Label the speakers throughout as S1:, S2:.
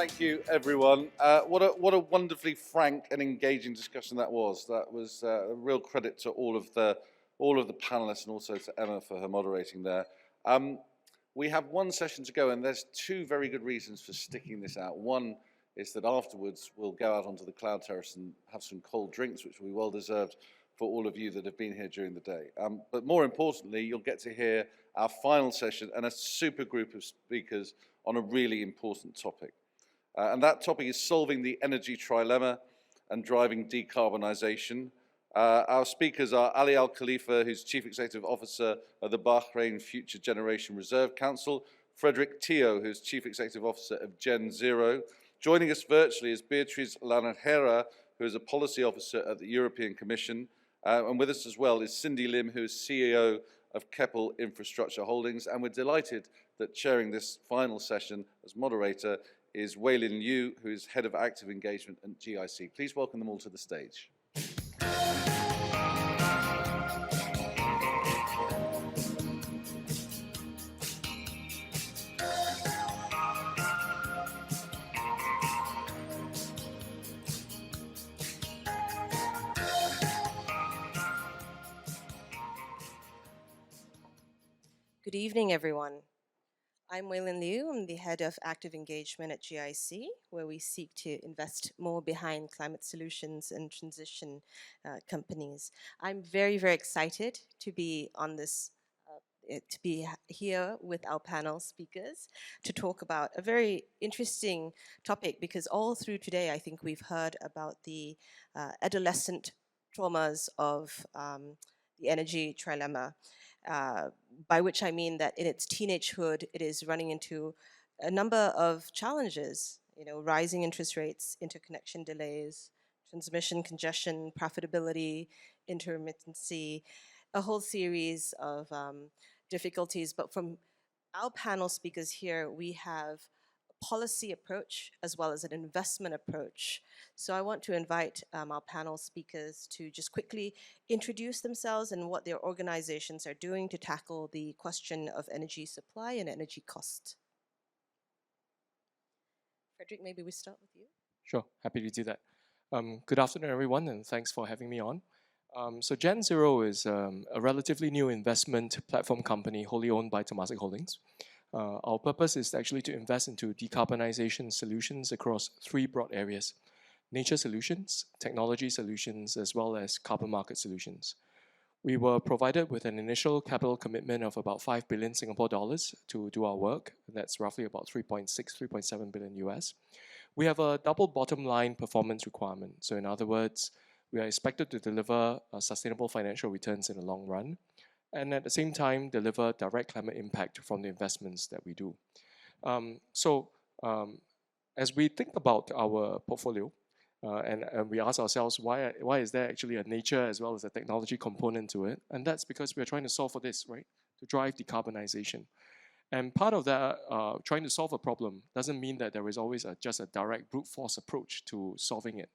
S1: Thank you, everyone. What a wonderfully frank and engaging discussion that was. That was a real credit to all of the panelists and also to Emma for her moderating there. We have one session to go, and there's two very good reasons for sticking this out. One is that afterwards we'll go out onto the cloud terrace and have some cold drinks, which will be well deserved for all of you that have been here during the day. But more importantly, you'll get to hear our final session and a super group of speakers on a really important topic. And that topic is solving the energy trilemma and driving decarbonisation. Our speakers are Ali Al Khalifa, who's Chief Executive Officer of the Bahrain Future Generation Reserve Council, Frederick, who's Chief Executive Officer of GenZero. Joining us virtually is Beatriz Laranjeira, who is a Policy Officer at the European Commission. And with us as well is Liew, who is CEO of Keppel Infrastructure Holdings. And we're delighted that chairing this final session as moderator is Weylin Liew, who is Head of Active Engagement at GIC. Please welcome them all to the stage.
S2: Good evening, everyone. I'm Weylin Liew. I'm the Head of Active Engagement at GIC, where we seek to invest more behind climate solutions and transition companies. I'm very, very excited to be on this, to be here with our panel speakers to talk about a very interesting topic, because all through today, I think we've heard about the adolescent traumas of the energy trilemma. By which I mean that in its teenagehood, it is running into a number of challenges, rising interest rates, interconnection delays, transmission congestion, profitability, intermittency, a whole series of difficulties. But from our panel speakers here, we have a policy approach as well as an investment approach. So I want to invite our panel speakers to just quickly introduce themselves and what their organizations are doing to tackle the question of energy supply and energy cost. Frederick, maybe we start with you.
S3: Sure, happy to do that. Good afternoon, everyone, and thanks for having me on. So GenZero is a relatively new investment platform company wholly owned by Temasek Holdings. Our purpose is actually to invest into decarbonization solutions across three broad areas: nature solutions, technology solutions, as well as carbon market solutions. We were provided with an initial capital commitment of about 5 billion Singapore dollars to do our work. That's roughly about 3.7 billion US. We have a double bottom line performance requirement. So in other words, we are expected to deliver sustainable financial returns in the long run, and at the same time deliver direct climate impact from the investments that we do. As we think about our portfolio, and we ask ourselves, why is there actually a nature as well as a technology component to it? And that's because we're trying to solve for this, right? To drive decarbonization. And part of that, trying to solve a problem doesn't mean that there is always just a direct brute force approach to solving it.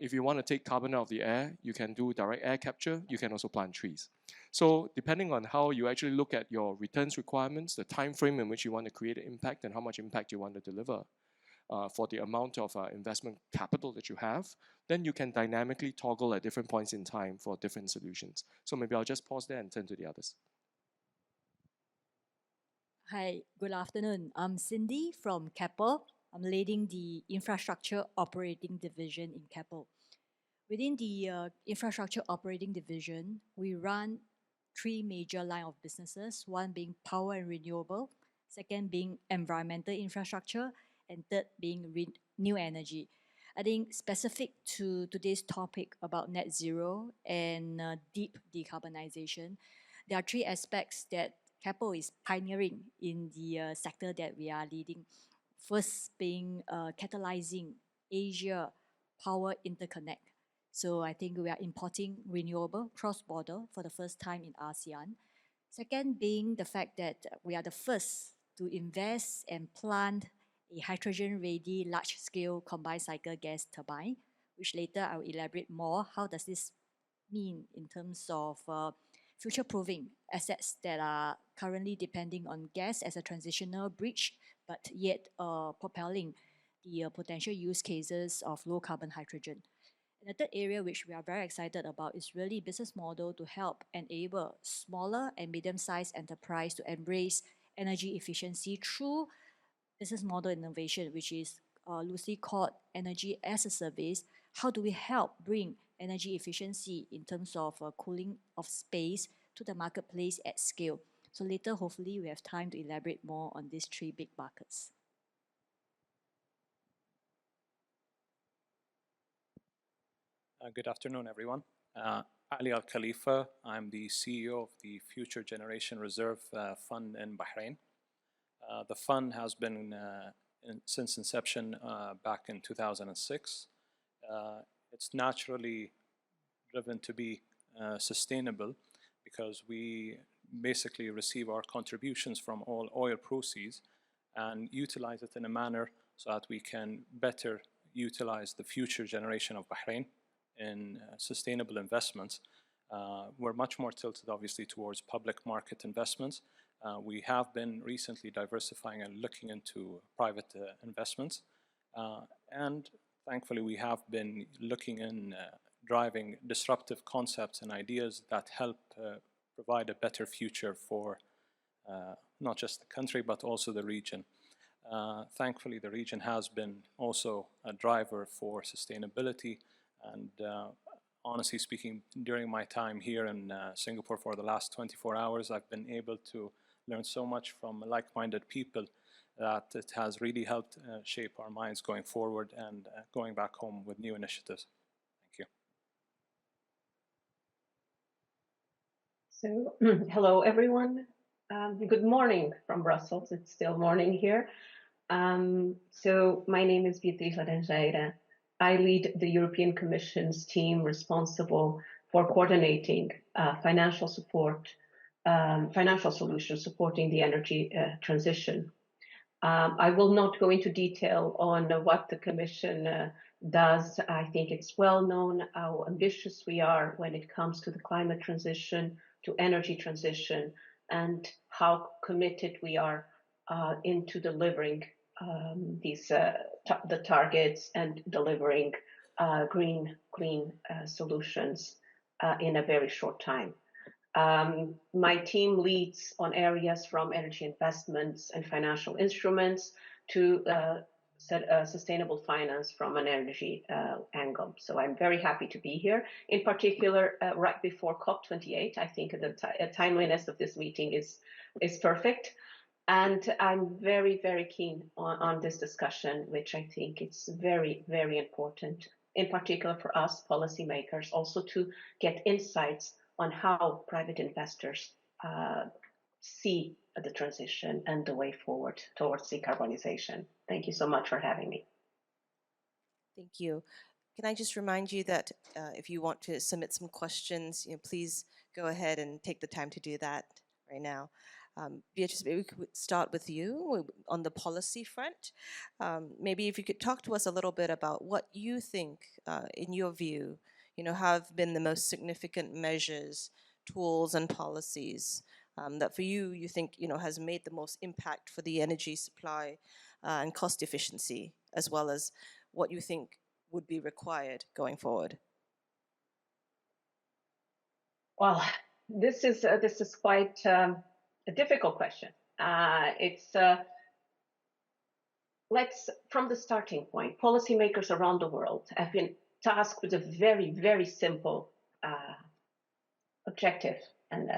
S3: If you want to take carbon out of the air, you can do direct air capture. You can also plant trees. So depending on how you actually look at your returns requirements, the time frame in which you want to create an impact and how much impact you want to deliver for the amount of investment capital that you have, then you can dynamically toggle at different points in time for different solutions. So maybe I'll just pause there and turn to the others.
S4: Hi, good afternoon. I'm Cindy from Keppel. I'm leading the Infrastructure Operating Division in Keppel. Within the Infrastructure Operating Division, we run three major lines of businesses, one being power and renewable, second being environmental infrastructure, and third being new energy. I think specific to today's topic about net zero and deep decarbonization, there are three aspects that Keppel is pioneering in the sector that we are leading. First being catalyzing Asia power interconnect. So I think we are importing renewable cross-border for the first time in ASEAN. Second being the fact that we are the first to invest and plant a hydrogen-ready large-scale combined cycle gas turbine, which later I will elaborate more. How does this mean in terms of future-proofing assets that are currently depending on gas as a transitional bridge, but yet propelling the potential use cases of low carbon hydrogen. And the third area which we are very excited about is really business model to help enable smaller and medium-sized enterprise to embrace energy efficiency through business model innovation, which is loosely called energy as a service. How do we help bring energy efficiency in terms of cooling of space to the marketplace at scale? So later, hopefully, we have time to elaborate more on these three big buckets.
S5: Good afternoon, everyone. Ali Al Khalifa, I'm the CEO of the Future Generation Reserve Fund in Bahrain. The fund has been since inception back in 2006. It's naturally driven to be sustainable because we basically receive our contributions from all oil proceeds and utilize it in a manner so that we can better utilize the future generation of Bahrain in sustainable investments. We're much more tilted, obviously, towards public market investments. We have been recently diversifying and looking into private investments. And thankfully, we have been looking in driving disruptive concepts and ideas that help provide a better future for not just the country, but also the region. Thankfully, the region has been also a driver for sustainability. And honestly speaking, during my time here in Singapore for the last 24 hours, I've been able to learn so much from like-minded people that it has really helped shape our minds going forward and going back home with new initiatives. Thank you.
S6: So, hello everyone. Good morning from Brussels. It's still morning here. So my name is Beatriz Laranjeira. I lead the European Commission's team responsible for coordinating financial support, financial solutions supporting the energy transition. I will not go into detail on what the Commission does. I think it's well known how ambitious we are when it comes to the climate transition, to energy transition, and how committed we are into delivering the targets and delivering green solutions in a very short time. My team leads on areas from energy investments and financial instruments to sustainable finance from an energy angle. So I'm very happy to be here. In particular, right before COP28, I think the timeliness of this meeting is perfect. And I'm very, very keen on this discussion, which I think it's very, very important, in particular for us policymakers, also to get insights on how private investors see the transition and the way forward towards decarbonization. Thank you so much for having me.
S2: Thank you. Can I just remind you that if you want to submit some questions, please go ahead and take the time to do that right now. Beatriz, maybe we could start with you on the policy front. Maybe if you could talk to us a little bit about what you think, in your view, have been the most significant measures, tools, and policies that for you think, has made the most impact for the energy supply and cost efficiency, as well as what you think would be required going forward.
S6: Well, this is quite a difficult question. Let's, from the starting point, policymakers around the world have been tasked with a very, very simple objective and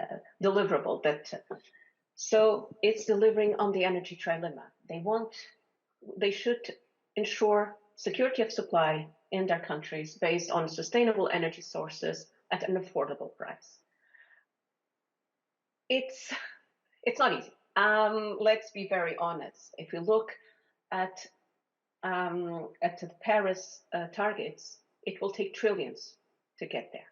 S6: deliverable. So it's delivering on the energy trilemma. They should ensure security of supply in their countries based on sustainable energy sources at an affordable price. It's not easy. Let's be very honest. If you look at the Paris targets, it will take trillions to get there.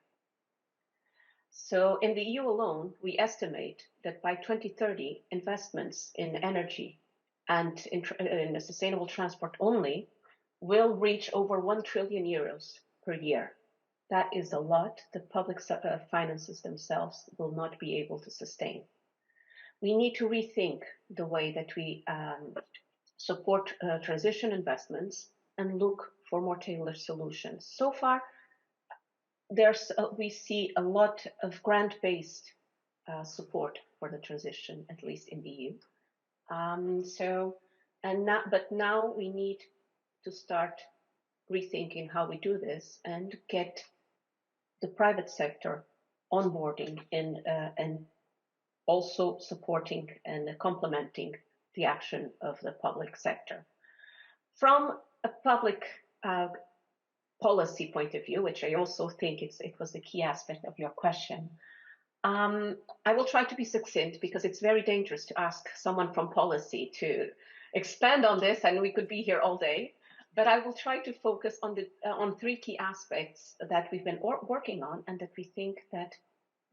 S6: So in the EU alone, we estimate that by 2030, investments in energy and in sustainable transport only will reach over 1 trillion euros per year. That is a lot that public finances themselves will not be able to sustain. We need to rethink the way that we support transition investments, and look for more tailored solutions. So far, we see a lot of grant-based support for the transition, at least in the EU. But now we need to start rethinking how we do this and get the private sector onboarding and also supporting and complementing the action of the public sector. From a public policy point of view, which I also think it was the key aspect of your question, I will try to be succinct because it's very dangerous to ask someone from policy to expand on this, and we could be here all day. But I will try to focus on three key aspects that we've been working on and that we think that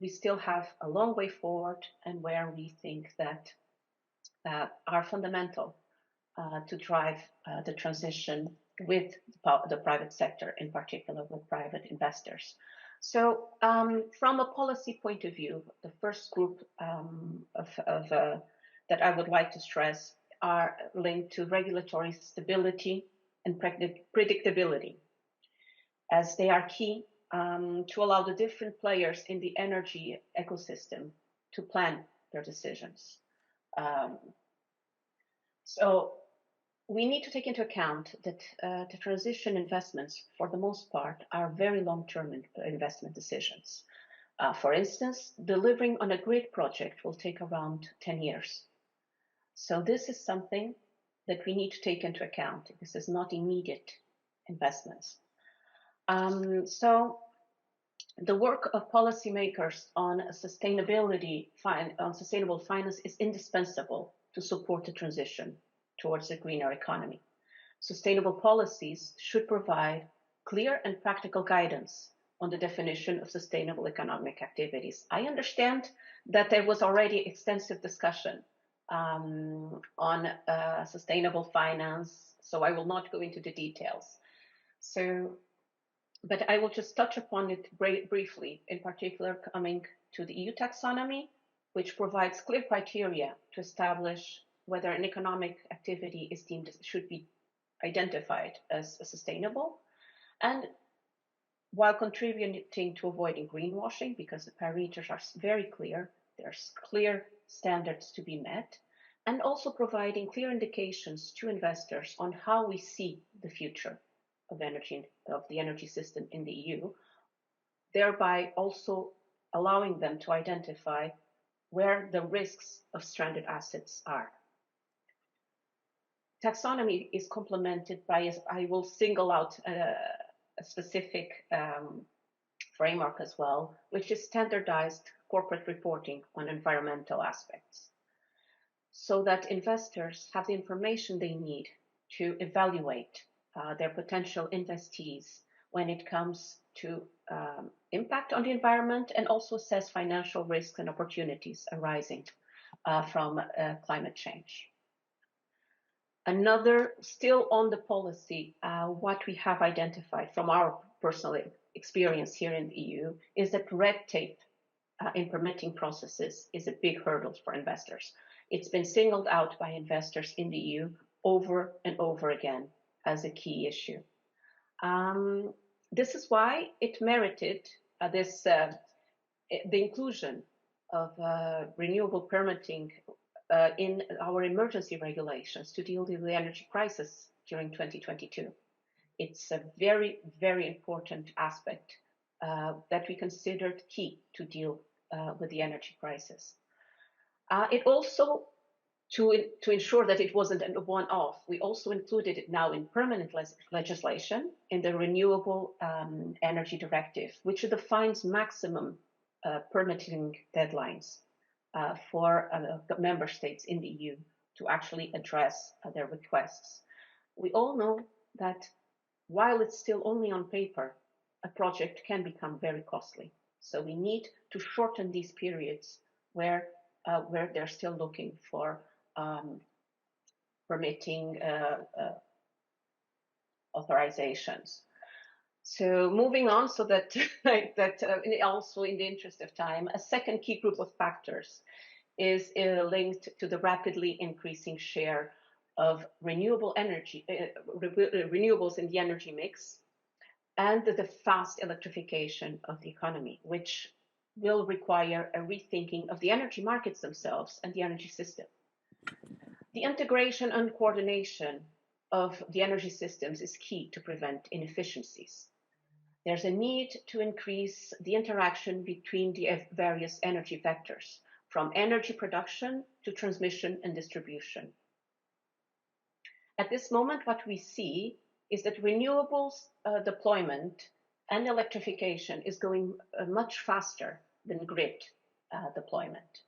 S6: we still have a long way forward and where we think that are fundamental to drive the transition with the private sector, in particular with private investors. So from a policy point of view, the first group that I would like to stress are linked to regulatory stability and predictability, as they are key to allow the different players in the energy ecosystem to plan their decisions. So we need to take into account that the transition investments, for the most part, are very long-term investment decisions. For instance, delivering on a grid project will take around 10 years. So this is something that we need to take into account. This is not immediate investments. So the work of policymakers on sustainable finance is indispensable to support the transition towards a greener economy. Sustainable policies should provide clear and practical guidance on the definition of sustainable economic activities. I understand that there was already extensive discussion on sustainable finance, so I will not go into the details. But I will just touch upon it briefly, in particular coming to the EU taxonomy, which provides clear criteria to establish whether an economic activity should be identified as sustainable, and while contributing to avoiding greenwashing, because the parameters are very clear, there's clear standards to be met, and also providing clear indications to investors on how we see the future of the energy system in the EU, thereby also allowing them to identify where the risks of stranded assets are. Taxonomy is complemented by, I will single out a specific framework as well, which is standardized corporate reporting on environmental aspects, so that investors have the information they need to evaluate their potential investees when it comes to impact on the environment, and also assess financial risks and opportunities arising from climate change. Another, still on the policy, what we have identified from our personal experience here in the EU is that red tape in permitting processes is a big hurdle for investors. It's been singled out by investors in the EU over and over again as a key issue. This is why it merited the inclusion of renewable permitting in our emergency regulations to deal with the energy crisis during 2022. It's a very, very important aspect that we considered key to deal with the energy crisis. It also, to ensure that it wasn't a one-off, we also included it now in permanent legislation in the Renewable Energy Directive, which defines maximum permitting deadlines for member states in the EU to actually address their requests. We all know that while it's still only on paper, a project can become very costly. So we need to shorten these periods where they're still looking for permitting authorizations. So moving on, so that also in the interest of time, a second key group of factors is linked to the rapidly increasing share of renewable energy, renewables in the energy mix, and the fast electrification of the economy, which will require a rethinking of the energy markets themselves and the energy system. The integration and coordination of the energy systems is key to prevent inefficiencies. There's a need to increase the interaction between the various energy vectors, from energy production to transmission and distribution. At this moment, what we see is that renewables deployment and electrification is going much faster than grid deployment.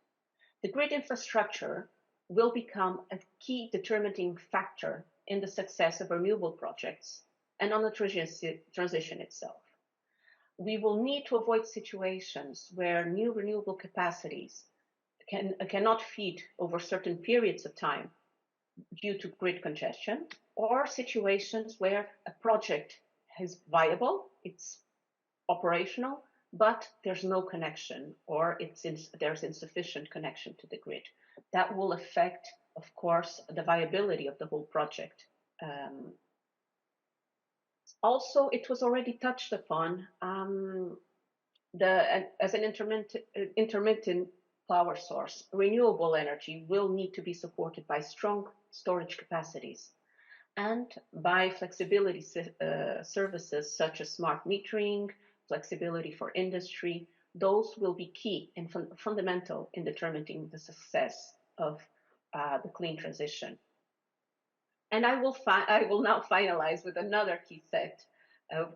S6: The grid infrastructure will become a key determining factor in the success of renewable projects and on the transition itself. We will need to avoid situations where new renewable capacities cannot feed over certain periods of time due to grid congestion, or situations where a project is viable, it's operational, but there's no connection, or there's insufficient connection to the grid. That will affect, of course, the viability of the whole project. Also, it was already touched upon as an intermittent power source. Renewable energy will need to be supported by strong storage capacities and by flexibility services such as smart metering, flexibility for industry. Those will be key and fundamental in determining the success of the clean transition. And I will now finalize with another key set.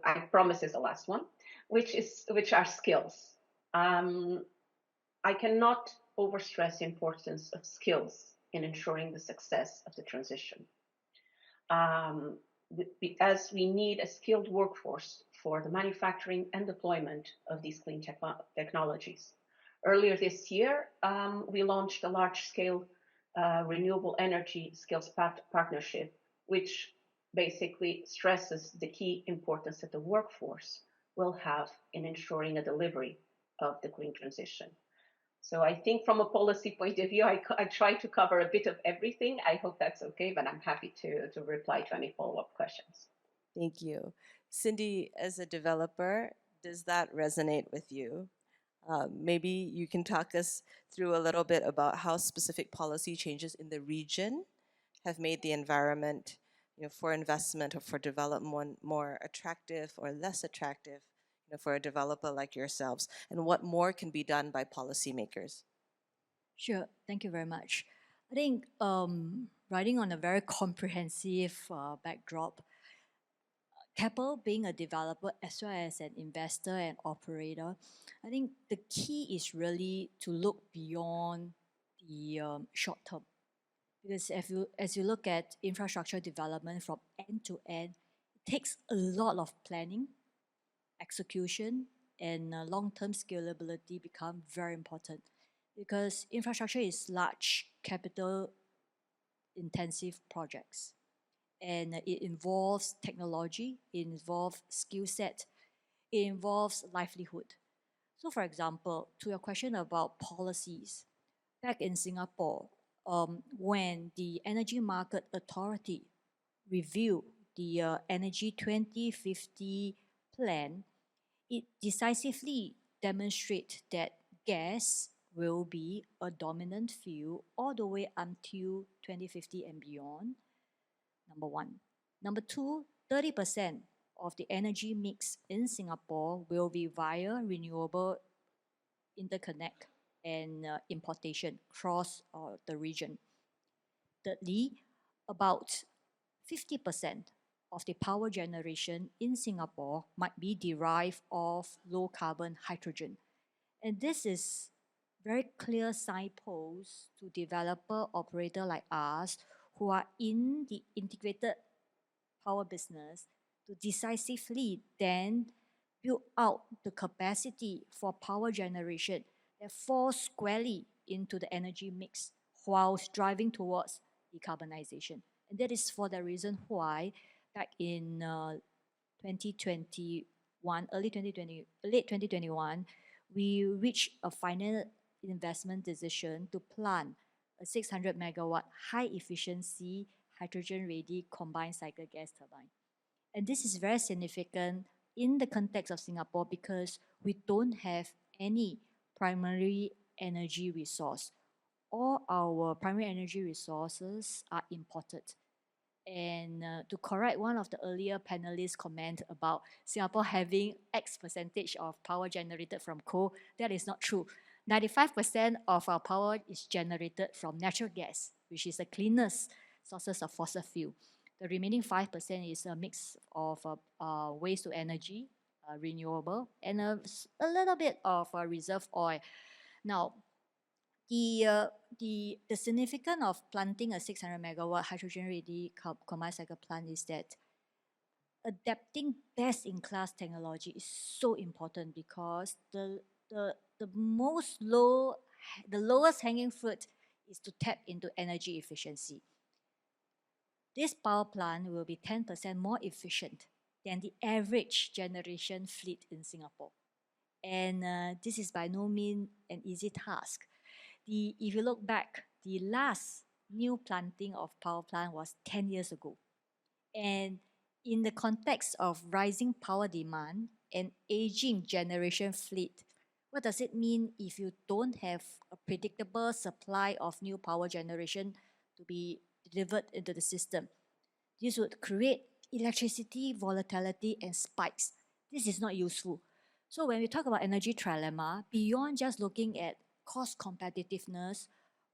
S6: I promise is the last one, which are skills. I cannot overstress the importance of skills in ensuring the success of the transition. As we need a skilled workforce for the manufacturing and deployment of these clean technologies. Earlier this year, we launched a large-scale renewable energy skills partnership, which basically stresses the key importance that the workforce will have in ensuring a delivery of the green transition. So I think from a policy point of view, I try to cover a bit of everything. I hope that's okay, but I'm happy to reply to any follow-up questions.
S2: Thank you. Cindy, as a developer, does that resonate with you? Maybe you can talk us through a little bit about how specific policy changes in the region have made the environment, for investment or for development more attractive or less attractive, for a developer like yourselves, and what more can be done by policymakers?
S4: Sure, thank you very much. I think riding on a very comprehensive backdrop, Keppel being a developer as well as an investor and operator, I think the key is really to look beyond the short term. Because as you look at infrastructure development from end to end, it takes a lot of planning, execution, and long-term scalability become very important. Because infrastructure is large, capital-intensive projects. And it involves technology, it involves skill set, it involves livelihood. So for example, to your question about policies, back in Singapore, when the Energy Market Authority reviewed the Energy 2050 plan, it decisively demonstrates that gas will be a dominant fuel all the way until 2050 and beyond. Number one. Number two, 30% of the energy mix in Singapore will be via renewable interconnect and importation across the region. Thirdly, about 50% of the power generation in Singapore might be derived of low carbon hydrogen. And this is very clear signposts to developer operator like us who are in the integrated power business to decisively then build out the capacity for power generation that falls squarely into the energy mix whilst driving towards decarbonization. And that is for the reason why back in 2021, late 2021, we reached a final investment decision to plant a 600 megawatt high efficiency hydrogen-ready combined cycle gas turbine. And this is very significant in the context of Singapore because we don't have any primary energy resource. All our primary energy resources are imported. And to correct one of the earlier panelists' comment about Singapore having X percentage of power generated from coal, that is not true. 95% of our power is generated from natural gas, which is the cleanest sources of fossil fuel. The remaining 5% is a mix of waste to energy, renewable, and a little bit of reserve oil. Now, the significance of planting a 600 megawatt hydrogen-ready combined cycle plant is that adapting best-in-class technology is so important because the lowest hanging fruit is to tap into energy efficiency. This power plant will be 10% more efficient than the average generation fleet in Singapore. And this is by no means an easy task. If you look back, the last new planting of power plant was 10 years ago. And in the context of rising power demand and aging generation fleet, what does it mean if you don't have a predictable supply of new power generation to be delivered into the system? This would create electricity volatility and spikes. This is not useful. So when we talk about energy trilemma, beyond just looking at cost competitiveness,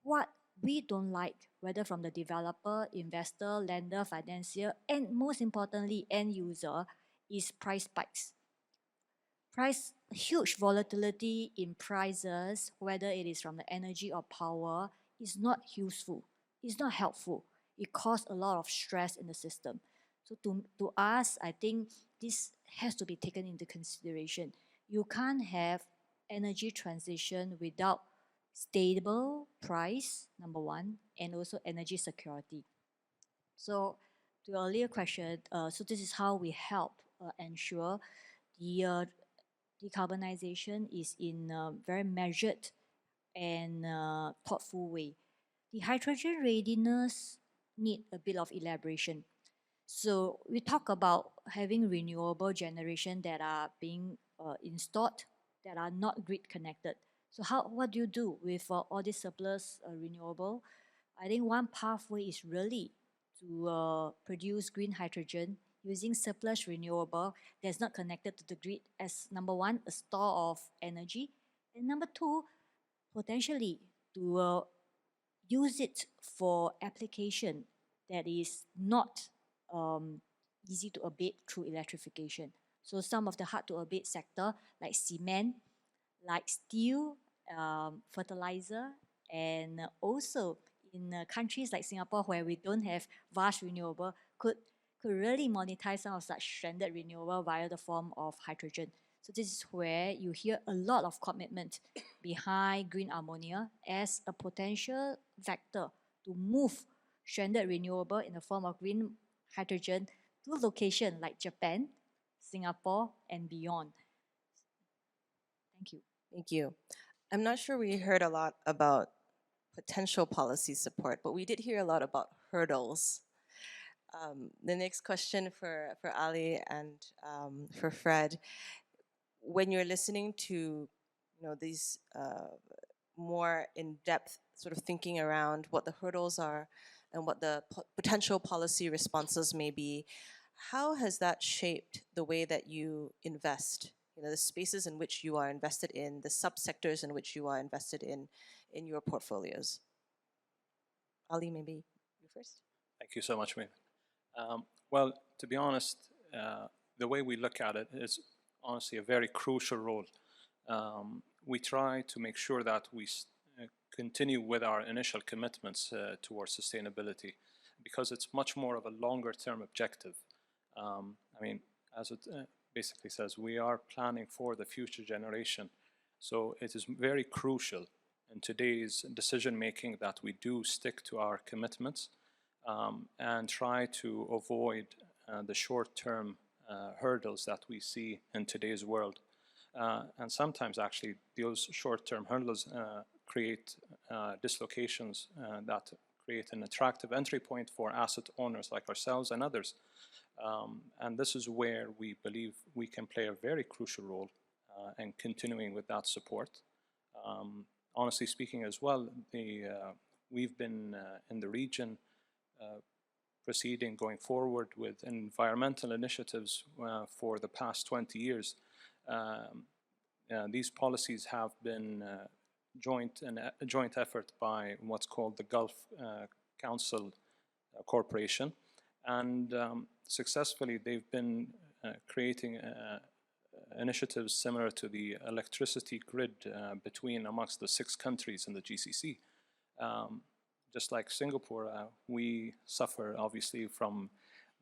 S4: what we don't like, whether from the developer, investor, lender, financier, and most importantly, end user, is price spikes. Huge volatility in prices, whether it is from the energy or power, is not useful. It's not helpful. It causes a lot of stress in the system. So to us, I think this has to be taken into consideration. You can't have energy transition without stable price, number one, and also energy security. So to your earlier question, so this is how we help ensure the decarbonization is in a very measured and thoughtful way. The hydrogen readiness need a bit of elaboration. So we talk about having renewable generation that are being installed that are not grid connected. So what do you do with all this surplus renewable? I think one pathway is really to produce green hydrogen using surplus renewable that's not connected to the grid as number one, a store of energy, and number two, potentially to use it for application that is not easy to abate through electrification. So some of the hard to abate sector like cement, like steel, fertilizer, and also in countries like Singapore where we don't have vast renewable could really monetize some of such stranded renewable via the form of hydrogen. So this is where you hear a lot of commitment behind green ammonia as a potential vector to move stranded renewable in the form of green hydrogen to locations like Japan, Singapore, and beyond. Thank you.
S2: Thank you. I'm not sure we heard a lot about potential policy support, but we did hear a lot about hurdles. The next question for Ali and for Fred, when you're listening to these more in-depth sort of thinking around what the hurdles are and what the potential policy responses may be, how has that shaped the way that you invest? The spaces in which you are invested in, the subsectors in which you are invested in your portfolios. Ali, maybe you first.
S5: Thank you so much, Weylin. Well, to be honest, the way we look at it is honestly a very crucial role. We try to make sure that we continue with our initial commitments towards sustainability because it's much more of a longer term objective. I mean, as it basically says, we are planning for the future generation. So it is very crucial in today's decision making that we do stick to our commitments and try to avoid the short-term hurdles that we see in today's world. And sometimes actually those short-term hurdles create dislocations that create an attractive entry point for asset owners like ourselves and others. And this is where we believe we can play a very crucial role in continuing with that support. Honestly speaking as well, we've been in the region going forward with environmental initiatives for the past 20 years. These policies have been a joint effort by what's called the Gulf Council Corporation, and successfully they've been creating initiatives similar to the electricity grid amongst the 6 countries in the GCC. Just like Singapore, we suffer obviously from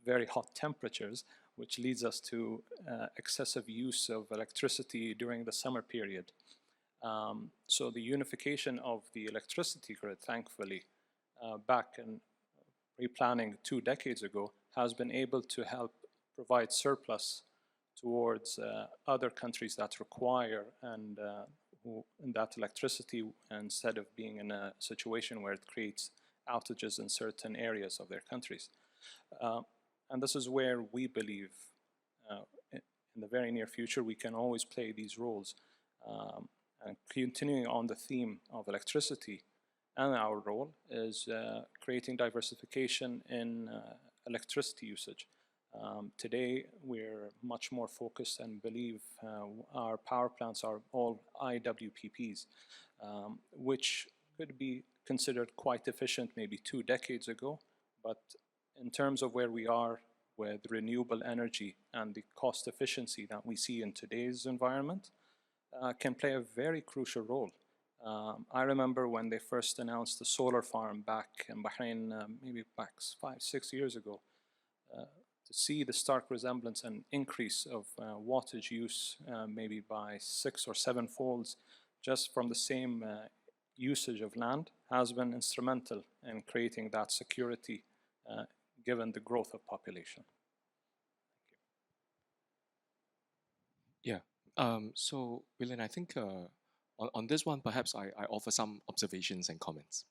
S5: very hot temperatures, which leads us to excessive use of electricity during the summer period. So the unification of the electricity grid, thankfully, back in replanning 2 decades ago, has been able to help provide surplus towards other countries that require that electricity, instead of being in a situation where it creates outages in certain areas of their countries. And this is where we believe in the very near future we can always play these roles. And continuing on the theme of electricity, and our role is creating diversification in electricity usage. Today, we're much more focused and believe our power plants are all IWPPs, which could be considered quite efficient maybe 2 decades ago. But in terms of where we are with renewable energy and the cost efficiency that we see in today's environment, can play a very crucial role. I remember when they first announced the solar farm back in Bahrain, maybe back 5-6 years ago, to see the stark resemblance and increase of wattage use maybe by 6 or 7 folds just from the same usage of land has been instrumental in creating that security given the growth of population.
S3: Yeah. So, Weylin, I think on this one, perhaps I offer some observations and comments.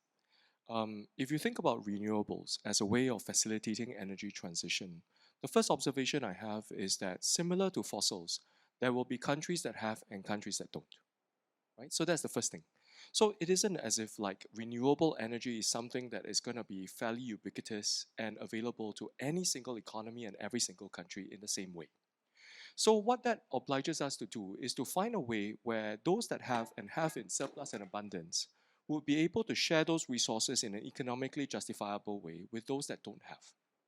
S3: If you think about renewables as a way of facilitating energy transition, the first observation I have is that similar to fossils, there will be countries that have and countries that don't, right? So that's the first thing. So it isn't as if like renewable energy is something that is going to be fairly ubiquitous and available to any single economy and every single country in the same way. So what that obliges us to do is to find a way where those that have and have in surplus and abundance will be able to share those resources in an economically justifiable way with those that don't have,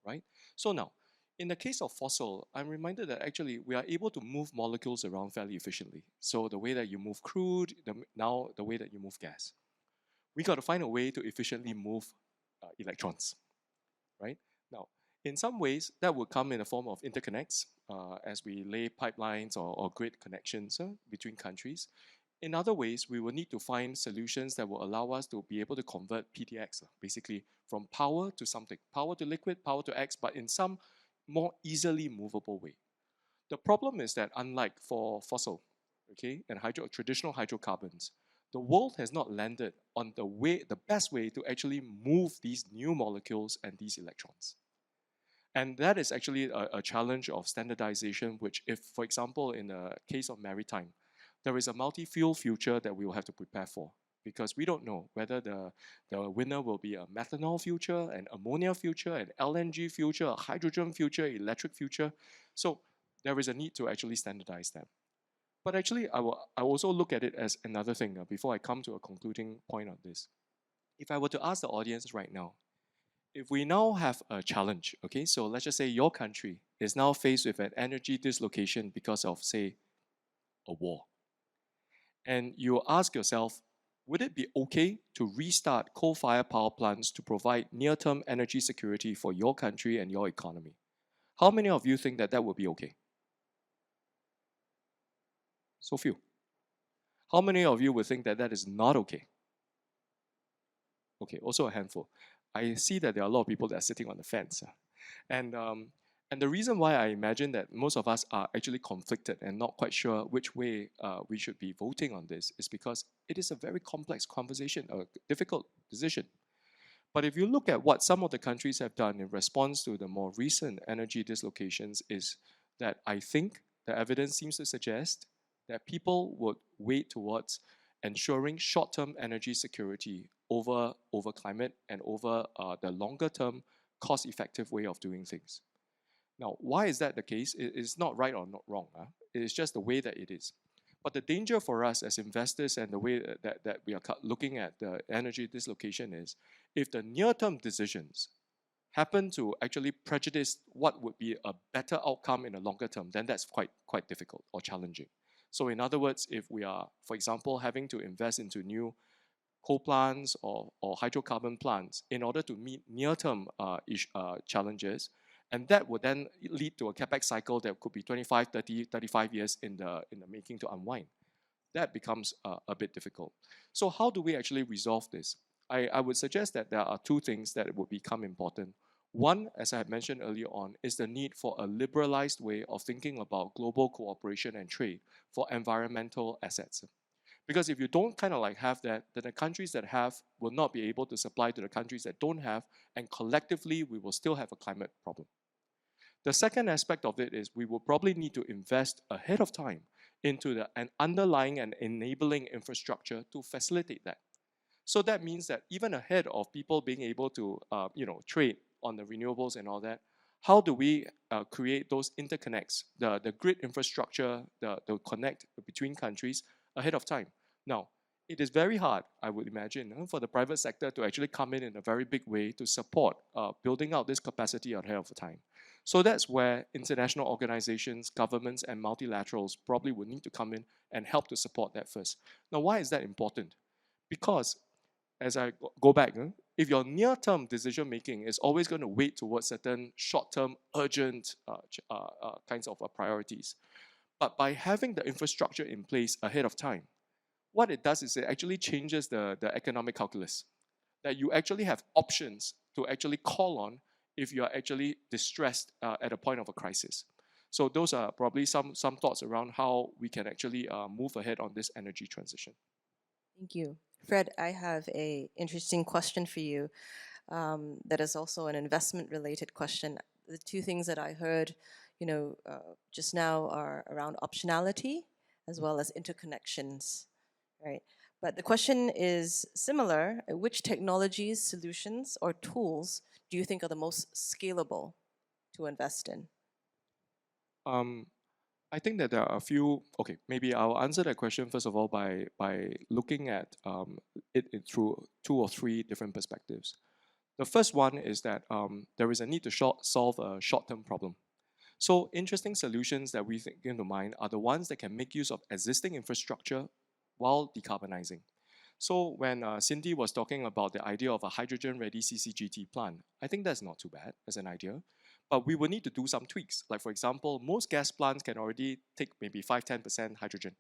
S3: right? So now, in the case of fossil, I'm reminded that actually we are able to move molecules around fairly efficiently. So the way that you move crude, now the way that you move gas. We got to find a way to efficiently move electrons, right? Now, in some ways, that will come in the form of interconnects as we lay pipelines or grid connections between countries. In other ways, we will need to find solutions that will allow us to be able to convert PTX, basically from power to something, power to liquid, power to X, but in some more easily movable way. The problem is that unlike for fossil, okay, and traditional hydrocarbons, the world has not landed on the best way to actually move these new molecules and these electrons. And that is actually a challenge of standardization, which if, for example, in the case of maritime, there is a multi-fuel future that we will have to prepare for, because we don't know whether the winner will be a methanol future, an ammonia future, an LNG future, a hydrogen future, electric future. So there is a need to actually standardize them. But actually, I also look at it as another thing before I come to a concluding point on this. If I were to ask the audience right now, if we now have a challenge, okay, so let's just say your country is now faced with an energy dislocation because of, say, a war. And you ask yourself, would it be okay to restart coal-fired power plants to provide near-term energy security for your country and your economy? How many of you think that that would be okay? So few. How many of you would think that that is not okay? Okay, also a handful. I see that there are a lot of people that are sitting on the fence. And the reason why I imagine that most of us are actually conflicted and not quite sure which way we should be voting on this is because it is a very complex conversation, a difficult decision. But if you look at what some of the countries have done in response to the more recent energy dislocations, is that I think the evidence seems to suggest that people would weigh towards ensuring short-term energy security over climate and over the longer-term cost-effective way of doing things. Now, why is that the case? It's not right or not wrong. It is just the way that it is. But the danger for us as investors and the way that we are looking at the energy dislocation is, if the near-term decisions happen to actually prejudice what would be a better outcome in the longer term, then that's quite difficult or challenging. So in other words, if we are, for example, having to invest into new coal plants or hydrocarbon plants in order to meet near-term challenges, and that would then lead to a capex cycle that could be 25, 30, 35 years in the making to unwind. That becomes a bit difficult. So how do we actually resolve this? I would suggest that there are two things that would become important. One, as I had mentioned earlier on, is the need for a liberalized way of thinking about global cooperation and trade for environmental assets. Because if you don't kind of like have that, then the countries that have will not be able to supply to the countries that don't have, and collectively we will still have a climate problem. The second aspect of it is we will probably need to invest ahead of time into an underlying and enabling infrastructure to facilitate that. So that means that even ahead of people being able to trade on the renewables and all that, how do we create those interconnects, the grid infrastructure, the connect between countries ahead of time? Now, it is very hard, I would imagine, for the private sector to actually come in a very big way to support building out this capacity ahead of time. So that's where international organizations, governments, and multilaterals probably would need to come in and help to support that first. Now, why is that important? Because as I go back, if your near-term decision-making is always going to weight towards certain short-term, urgent kinds of priorities, but by having the infrastructure in place ahead of time, what it does is it actually changes the economic calculus, that you actually have options to actually call on if you are actually distressed at a point of a crisis. So those are probably some thoughts around how we can actually move ahead on this energy transition.
S2: Thank you. Fred, I have an interesting question for you that is also an investment-related question. The two things that I heard, just now are around optionality as well as interconnections, right? But the question is similar. Which technologies, solutions, or tools do you think are the most scalable to invest in?
S3: I think that there are a few. Okay, maybe I'll answer that question first of all by looking at it through 2 or 3 different perspectives. The first one is that there is a need to solve a short-term problem. So interesting solutions that we think into mind are the ones that can make use of existing infrastructure while decarbonizing. So when Cindy was talking about the idea of a hydrogen-ready CCGT plant, I think that's not too bad as an idea. But we will need to do some tweaks. Like for example, most gas plants can already take maybe 5-10% hydrogen.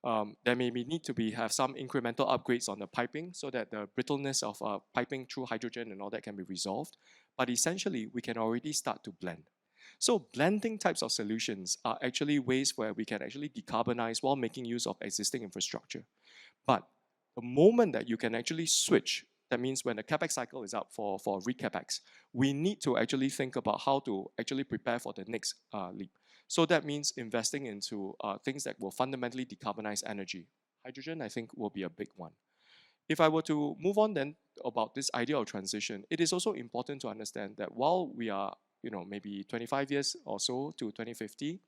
S3: There may need to have some incremental upgrades on the piping so that the brittleness of piping through hydrogen and all that can be resolved. But essentially, we can already start to blend. So blending types of solutions are actually ways where we can actually decarbonize while making use of existing infrastructure. But the moment that you can actually switch, that means when the capex cycle is up for recapex, we need to actually think about how to actually prepare for the next leap. So that means investing into things that will fundamentally decarbonize energy. Hydrogen, I think, will be a big one. If I were to move on then about this idea of transition, it is also important to understand that while we are, maybe 25 years or so to 2050,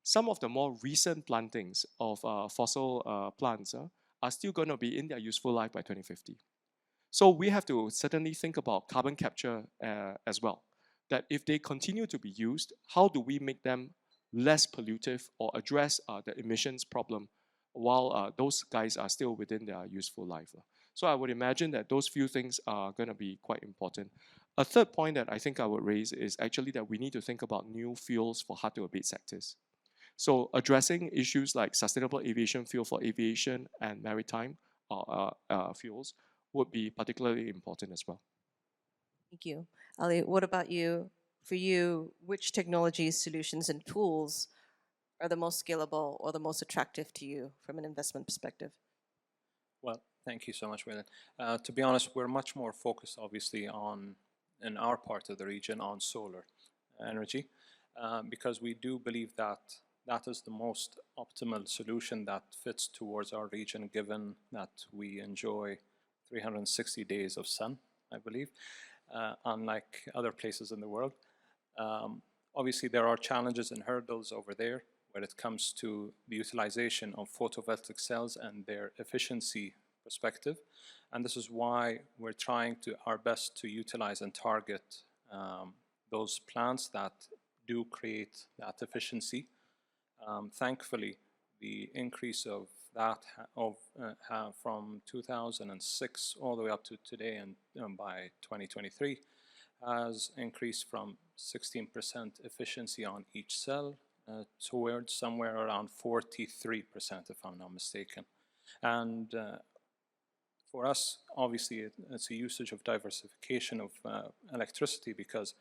S3: some of the more recent plantings of fossil plants are still going to be in their useful life by 2050. So we have to certainly think about carbon capture as well. That if they continue to be used, how do we make them less pollutive or address the emissions problem while those guys are still within their useful life? So I would imagine that those few things are going to be quite important. A third point that I think I would raise is actually that we need to think about new fuels for hard-to-abate sectors. So addressing issues like sustainable aviation fuel for aviation and maritime fuels would be particularly important as well.
S2: Thank you. Ali, what about you? For you, which technologies, solutions, and tools are the most scalable or the most attractive to you from an investment perspective?
S5: Well, thank you so much, Weylin. To be honest, we're much more focused, obviously, on, in our part of the region, on solar energy, because we do believe that that is the most optimal solution that fits towards our region, given that we enjoy 360 days of sun, I believe, unlike other places in the world. Obviously, there are challenges and hurdles over there when it comes to the utilization of photovoltaic cells and their efficiency perspective. And this is why we're trying our best to utilize and target those plants that do create that efficiency. Thankfully, the increase of that from 2006 all the way up to today and by 2023 has increased from 16% efficiency on each cell towards somewhere around 43%, if I'm not mistaken. And for us, obviously, it's a usage of diversification of electricity, because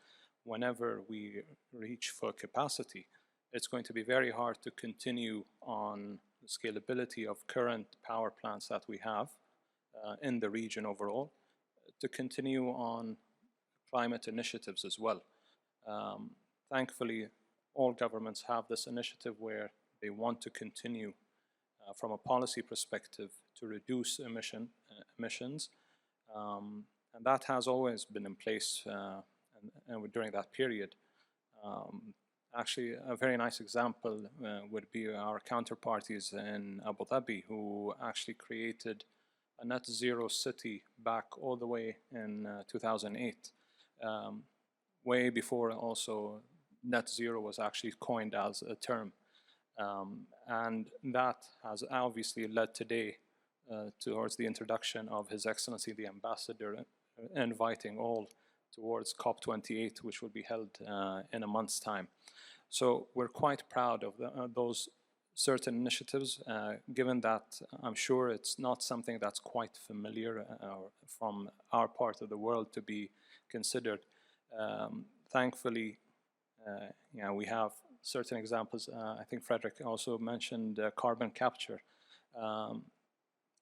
S5: whenever we reach full capacity, it's going to be very hard to continue on the scalability of current power plants that we have in the region overall, to continue on climate initiatives as well. Thankfully, all governments have this initiative where they want to continue from a policy perspective to reduce emissions, and that has always been in place and during that period. Actually, a very nice example would be our counterparties in Abu Dhabi, who actually created a net zero city back all the way in 2008, way before also net zero was actually coined as a term. And that has obviously led today towards the introduction of His Excellency the Ambassador, inviting all towards COP28, which will be held in a month's time. So we're quite proud of those certain initiatives, given that I'm sure it's not something that's quite familiar from our part of the world to be considered. Thankfully, we have certain examples. I think Frederick also mentioned carbon capture.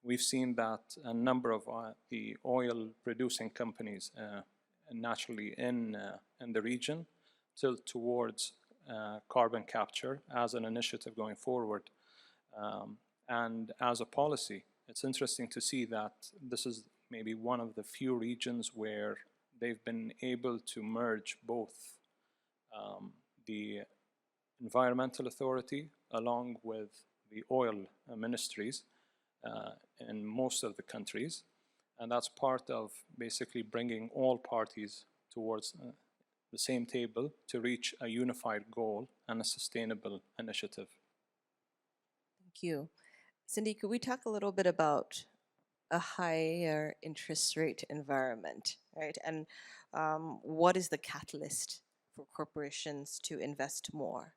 S5: We've seen that a number of the oil-producing companies naturally in the region tilt towards carbon capture as an initiative going forward. And as a policy, it's interesting to see that this is maybe one of the few regions where they've been able to merge both the environmental authority along with the oil ministries in most of the countries. And that's part of basically bringing all parties towards the same table to reach a unified goal and a sustainable initiative.
S2: Thank you. Cindy, could we talk a little bit about a higher interest rate environment, right? And what is the catalyst for corporations to invest more?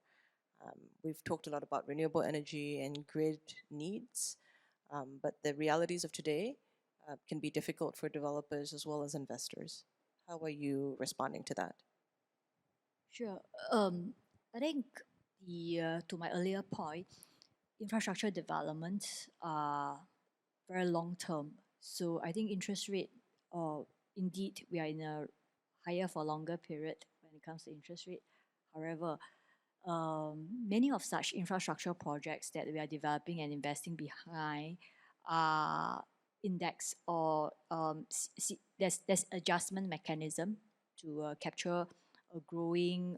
S2: We've talked a lot about renewable energy and grid needs, but the realities of today can be difficult for developers as well as investors. How are you responding to that?
S4: Sure. I think to my earlier point, infrastructure developments are very long term. So I think interest rate, indeed, we are in a higher for longer period when it comes to interest rate. However, many of such infrastructure projects that we are developing and investing behind are indexed, or there's adjustment mechanism to capture a growing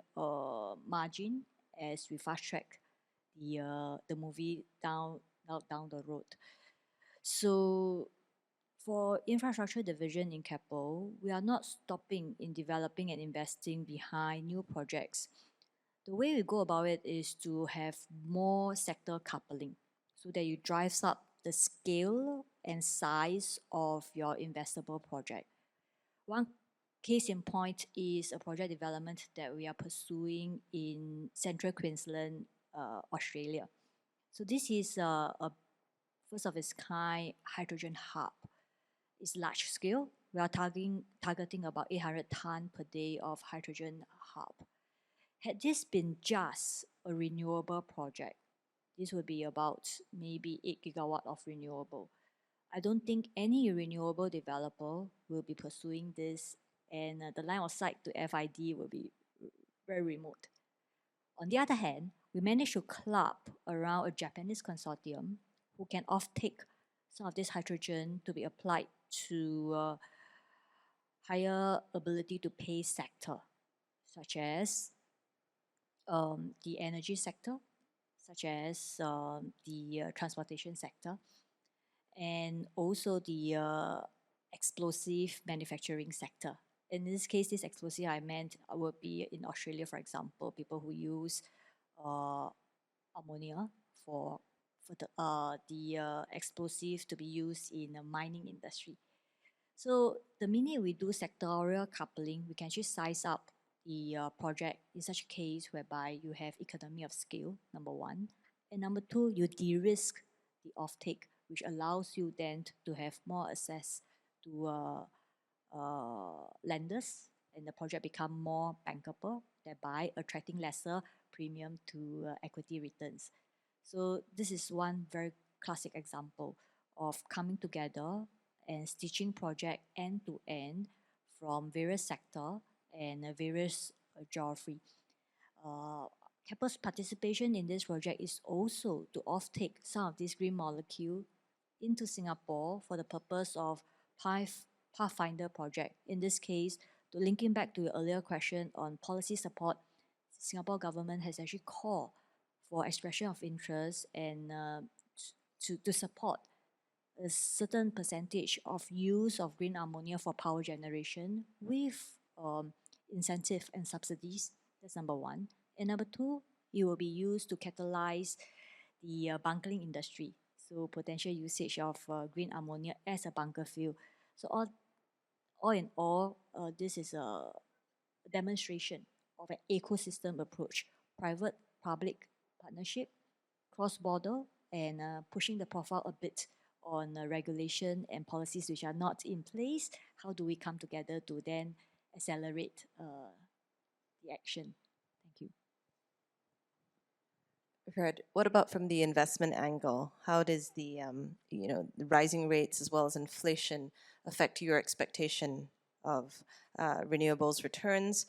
S4: margin as we fast track the movie down the road. So for infrastructure division in Keppel, we are not stopping in developing and investing behind new projects. The way we go about it is to have more sector coupling so that you drives up the scale and size of your investable project. One case in point is a project development that we are pursuing in Central Queensland, Australia. So this is a first of its kind hydrogen hub. It's large scale. We are targeting about 800 tonnes per day of hydrogen hub. Had this been just a renewable project, this would be about maybe 8 gigawatt of renewable. I don't think any renewable developer will be pursuing this, and the line of sight to FID will be very remote. On the other hand, we managed to club around a Japanese consortium who can offtake some of this hydrogen to be applied to higher ability to pay sector, such as the energy sector, such as the transportation sector, and also the explosive manufacturing sector. In this case, this explosive I meant would be in Australia, for example, people who use ammonia for the explosive to be used in the mining industry. So the minute we do sectorial coupling, we can actually size up the project in such a case whereby you have economy of scale, number one. And number two, you de-risk the offtake, which allows you then to have more access to lenders, and the project become more bankable, thereby attracting lesser premium to equity returns. So this is one very classic example of coming together and stitching project end to end from various sector and various geography. Keppel's participation in this project is also to offtake some of these green molecule into Singapore for the purpose of Pathfinder project. In this case, to linking back to your earlier question on policy support, Singapore government has actually called for expression of interest and to support a certain percentage of use of green ammonia for power generation with incentive and subsidies. That's number one. And number two, it will be used to catalyze the bunkering industry. So potential usage of green ammonia as a bunker fuel. So all in all, this is a demonstration of an ecosystem approach, private-public partnership, cross-border, and pushing the profile a bit on regulation and policies which are not in place. How do we come together to then accelerate the action? Thank you.
S2: Fred, what about from the investment angle? How does the the rising rates as well as inflation affect your expectation of renewables returns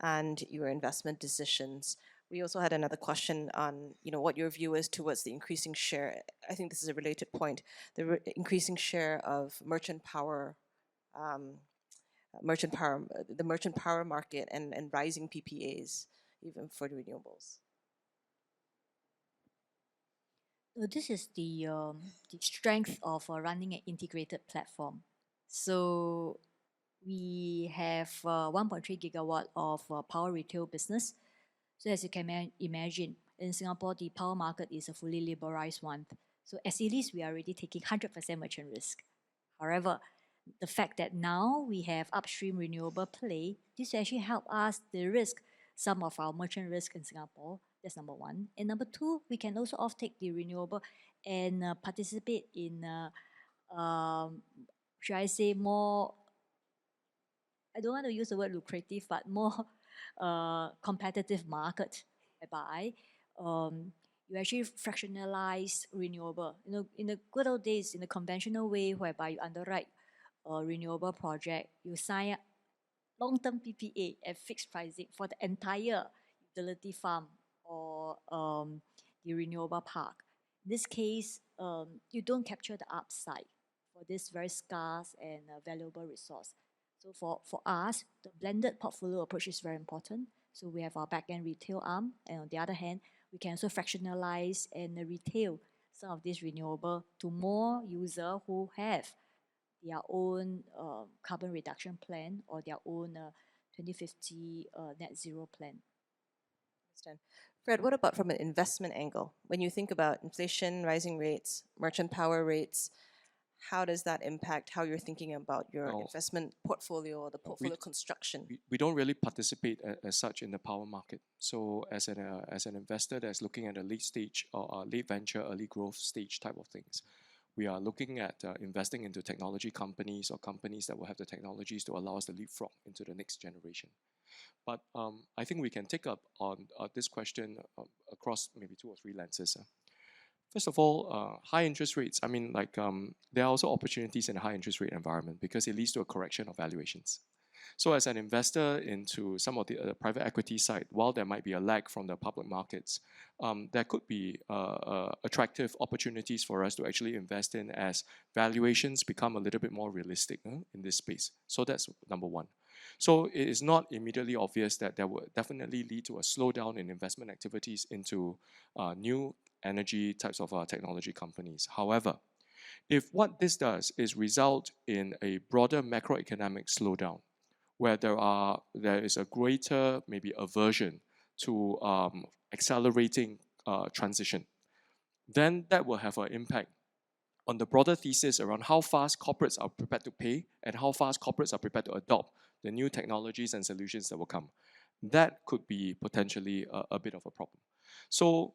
S2: and your investment decisions? We also had another question on what your view is towards the increasing share. I think this is a related point. The increasing share of merchant power, the merchant power market, and rising PPAs even for the renewables.
S4: This is the strength of running an integrated platform. So we have 1.3 gigawatt of power retail business. So as you can imagine, in Singapore, the power market is a fully liberalized one. So as it is, we are already taking 100% merchant risk. However, the fact that now we have upstream renewable play, this actually help us de-risk some of our merchant risk in Singapore. That's number one. And number two, we can also offtake the renewable and participate in, should I say, more, I don't want to use the word lucrative, but more competitive market, whereby you actually fractionalize renewable. In the good old days, in the conventional way, whereby you underwrite a renewable project, you sign up long-term PPA at fixed pricing for the entire utility farm or the renewable park. In this case, you don't capture the upside for this very scarce and valuable resource. So for us, the blended portfolio approach is very important. So we have our back-end retail arm, and on the other hand, we can also fractionalize and retail some of this renewable to more users who have their own carbon reduction plan or their own 2050 net zero plan.
S2: Understand. Fred, what about from an investment angle? When you think about inflation, rising rates, merchant power rates, how does that impact how you're thinking about your investment portfolio or the portfolio construction?
S3: We don't really participate as such in the power market. So as an investor that's looking at a late stage or late venture, early growth stage type of things, we are looking at investing into technology companies or companies that will have the technologies to allow us to leapfrog into the next generation. But I think we can take up on this question across maybe 2 or 3 lenses. First of all, high interest rates. I mean, like there are also opportunities in a high interest rate environment because it leads to a correction of valuations. So as an investor into some of the private equity side, while there might be a lag from the public markets, there could be attractive opportunities for us to actually invest in as valuations become a little bit more realistic in this space. So that's number one. So it is not immediately obvious that there will definitely lead to a slowdown in investment activities into new energy types of technology companies. However, if what this does is result in a broader macroeconomic slowdown, where there is a greater maybe aversion to accelerating transition, then that will have an impact on the broader thesis around how fast corporates are prepared to pay and how fast corporates are prepared to adopt the new technologies and solutions that will come. That could be potentially a bit of a problem. So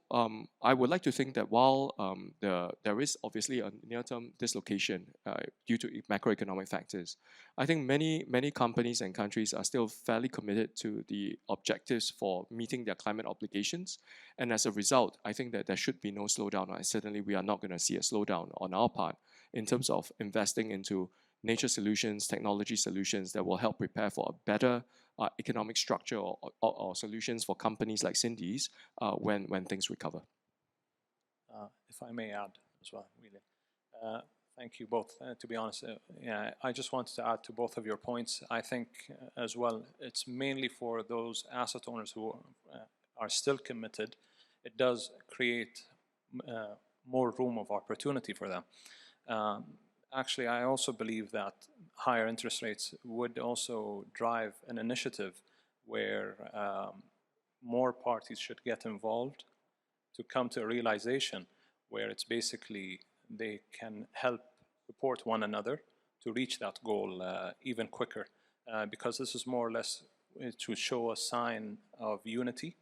S3: I would like to think that while there is obviously a near-term dislocation due to macroeconomic factors, I think many companies and countries are still fairly committed to the objectives for meeting their climate obligations. And as a result, I think that there should be no slowdown. Certainly, we are not going to see a slowdown on our part in terms of investing into nature solutions, technology solutions that will help prepare for a better economic structure or solutions for companies like Cindy's when things recover.
S5: If I may add as well, Weylin. Thank you both. To be honest, yeah, I just wanted to add to both of your points. I think as well, it's mainly for those asset owners who are still committed. It does create more room of opportunity for them. Actually, I also believe that higher interest rates would also drive an initiative where more parties should get involved to come to a realization where it's basically they can help support one another to reach that goal even quicker, because this is more or less to show a sign of unity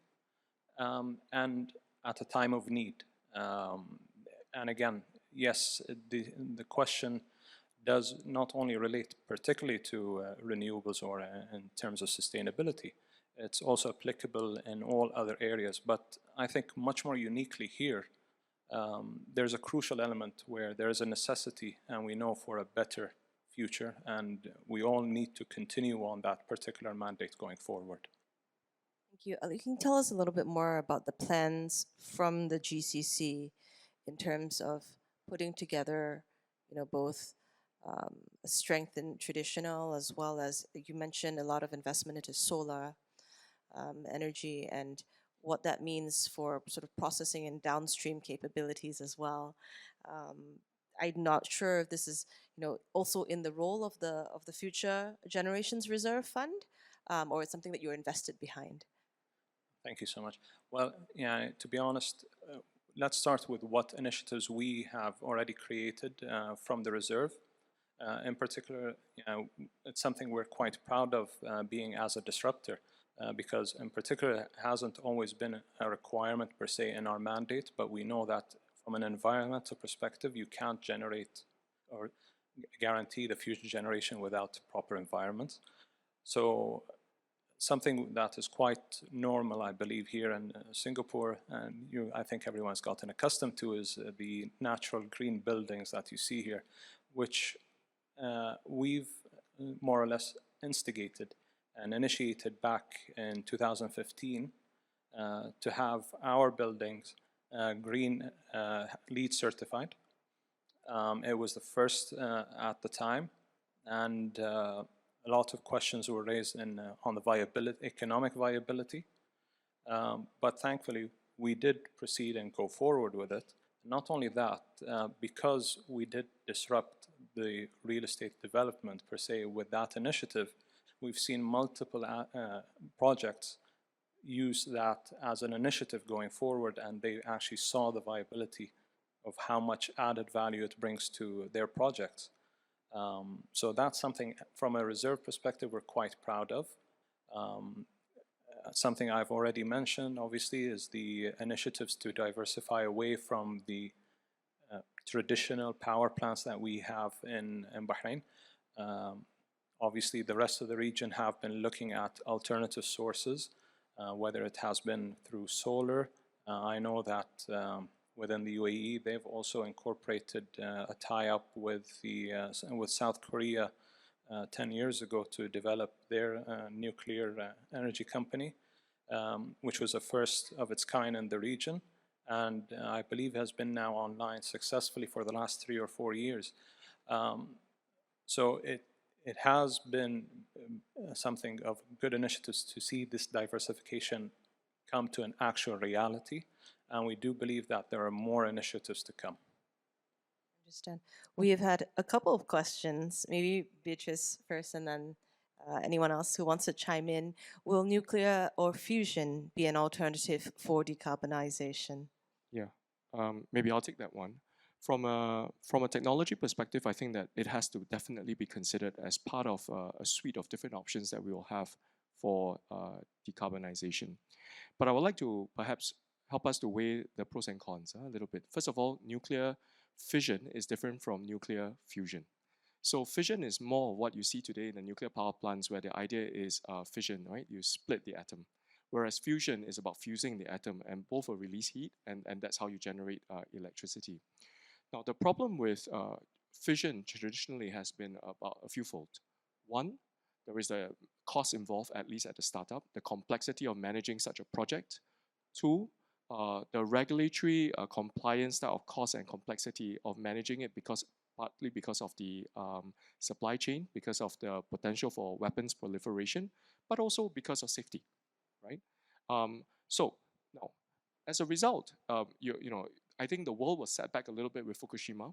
S5: and at a time of need. And again, yes, the question does not only relate particularly to renewables or in terms of sustainability, it's also applicable in all other areas. But I think much more uniquely here, there's a crucial element where there is a necessity, and we know for a better future, and we all need to continue on that particular mandate going forward.
S2: Thank you. Can you tell us a little bit more about the plans from the GCC in terms of putting together, both a strength in traditional as well as you mentioned a lot of investment into solar energy and what that means for sort of processing and downstream capabilities as well. I'm not sure if this is, also in the role of the Future Generations Reserve Fund, or it's something that you're invested behind.
S5: Thank you so much. Well, yeah, to be honest, let's start with what initiatives we have already created from the reserve. In particular, it's something we're quite proud of being as a disruptor, because in particular it hasn't always been a requirement per se in our mandate, but we know that from an environmental perspective, you can't generate or guarantee the future generation without proper environments. So something that is quite normal, I believe, here in Singapore, and I think everyone's gotten accustomed to, is the natural green buildings that you see here, which we've more or less instigated and initiated back in 2015 to have our buildings green LEED certified. It was the first at the time, and a lot of questions were raised on the viability, economic viability, but thankfully we did proceed and go forward with it. Not only that, because we did disrupt the real estate development per se with that initiative, we've seen multiple projects use that as an initiative going forward, and they actually saw the viability of how much added value it brings to their projects. So that's something from a reserve perspective we're quite proud of. Something I've already mentioned, obviously, is the initiatives to diversify away from the traditional power plants that we have in Bahrain. Obviously, the rest of the region have been looking at alternative sources, whether it has been through solar. I know that within the UAE. They've also incorporated a tie-up with with South Korea 10 years ago to develop their nuclear energy company, which was a first of its kind in the region, and I believe has been now online successfully for the last 3 or 4 years. So it has been something of good initiatives to see this diversification come to an actual reality, and we do believe that there are more initiatives to come.
S2: Understand. We have had a couple of questions, maybe Beatriz first and then anyone else who wants to chime in. Will nuclear or fusion be an alternative for decarbonization?
S3: Yeah, maybe I'll take that one. From a technology perspective, I think that it has to definitely be considered as part of a suite of different options that we will have for decarbonization. But I would like to perhaps help us to weigh the pros and cons a little bit. First of all, nuclear fission is different from nuclear fusion. So fission is more of what you see today in the nuclear power plants, where the idea is fission, right? You split the atom. Whereas fusion is about fusing the atom, and both will release heat, and that's how you generate electricity. Now, the problem with fission traditionally has been about a few-fold. One, there is a cost involved, at least at the startup, the complexity of managing such a project. Two, the regulatory compliance type of cost and complexity of managing it, partly because of the supply chain, because of the potential for weapons proliferation, but also because of safety, right? So now, as a result, I think the world was set back a little bit with Fukushima,